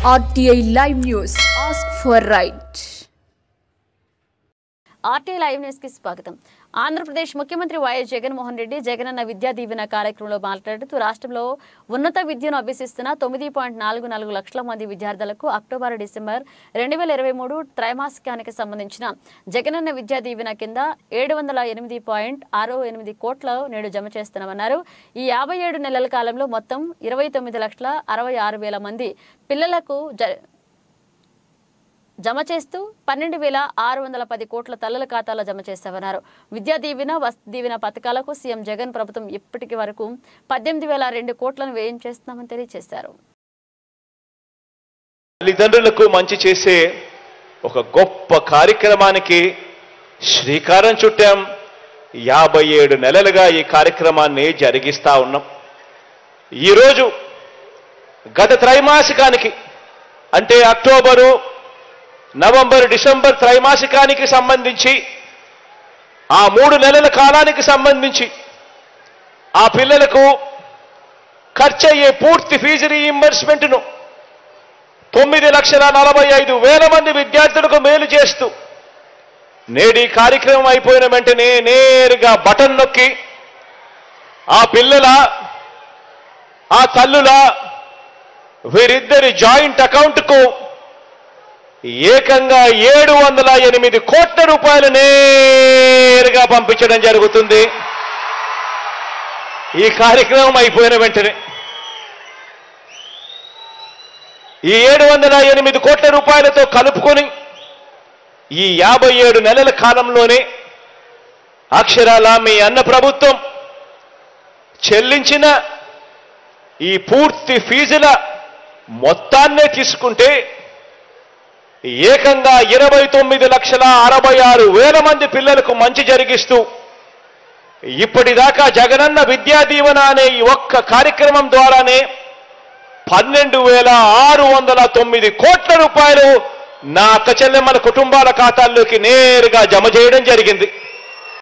RTI Live News. Ask for right. RTI Live News కి స్వాగతం. ఆంధ్రప్రదేశ్ ముఖ్యమంత్రి వైఎస్ జగన్మోహన్ రెడ్డి జగనన్న విద్యా దీవెన కార్యక్రమంలో మాట్లాడుతూ రాష్ట్రంలో ఉన్నత విద్యను అభ్యసిస్తున్న 9.44 లక్షల మంది విద్యార్థులకు అక్టోబర్-డిసెంబర్ 2023 త్రైమాసికానికి సంబంధించిన జగనన్న విద్యా దీవెన కింద 708.68 కోట్ల నేడు జమ చేస్తున్నామన్నారు. ఈ 57 నెలల కాలంలో మొత్తం 29,66,000 మంది పిల్లలకు జమ చేస్తూ 12,610 కోట్ల తల్లుల ఖాతాలో జమ చేస్తామన్నారు. విద్యా దీవెన, వసతి దీవెన పథకాలకు సీఎం జగన్ ప్రభుత్వం ఇప్పటికి వరకు 18,002 కోట్లను వ్యయం చేస్తున్నామని తెలియజేశారు. తల్లిదండ్రులకు మంచి చేసే ఒక గొప్ప కార్యక్రమానికి శ్రీకారం చుట్టాం. 57 నెలలుగా ఈ కార్యక్రమాన్ని జరిగిస్తా ఉన్నాం. ఈరోజు గత త్రైమాసికానికి అంటే అక్టోబరు, నవంబర్, డిసెంబర్ త్రైమాసికానికి సంబంధించి ఆ 3 నెలల కాలానికి సంబంధించి ఆ పిల్లలకు ఖర్చయ్యే పూర్తి ఫీజు రీయింబర్స్మెంట్ను 9,45,000 మంది విద్యార్థులకు మేలు చేస్తూ నేడు ఈ కార్యక్రమం అయిపోయిన వెంటనే నేరుగా బటన్ నొక్కి ఆ పిల్లల, ఆ తల్లుల వీరిద్దరి జాయింట్ అకౌంట్కు ఏకంగా 708 కోట్ల రూపాయలు నేరుగా పంపించడం జరుగుతుంది. ఈ కార్యక్రమం అయిపోయిన వెంటనే ఈ 708 కోట్ల రూపాయలతో కలుపుకొని ఈ 57 నెలల కాలంలోనే అక్షరాల మీ అన్న ప్రభుత్వం చెల్లించిన ఈ పూర్తి ఫీజుల మొత్తాన్నే తీసుకుంటే ఏకంగా 29,66,000 మంది పిల్లలకు మంచి జరిగిస్తూ ఇప్పటిదాకా జగనన్న విద్యా దీవెన అనే ఈ ఒక్క కార్యక్రమం ద్వారానే 12,609 కోట్ల రూపాయలు నా అక్క చెల్లెమ్మల కుటుంబాల ఖాతాల్లోకి నేరుగా జమ చేయడం జరిగింది.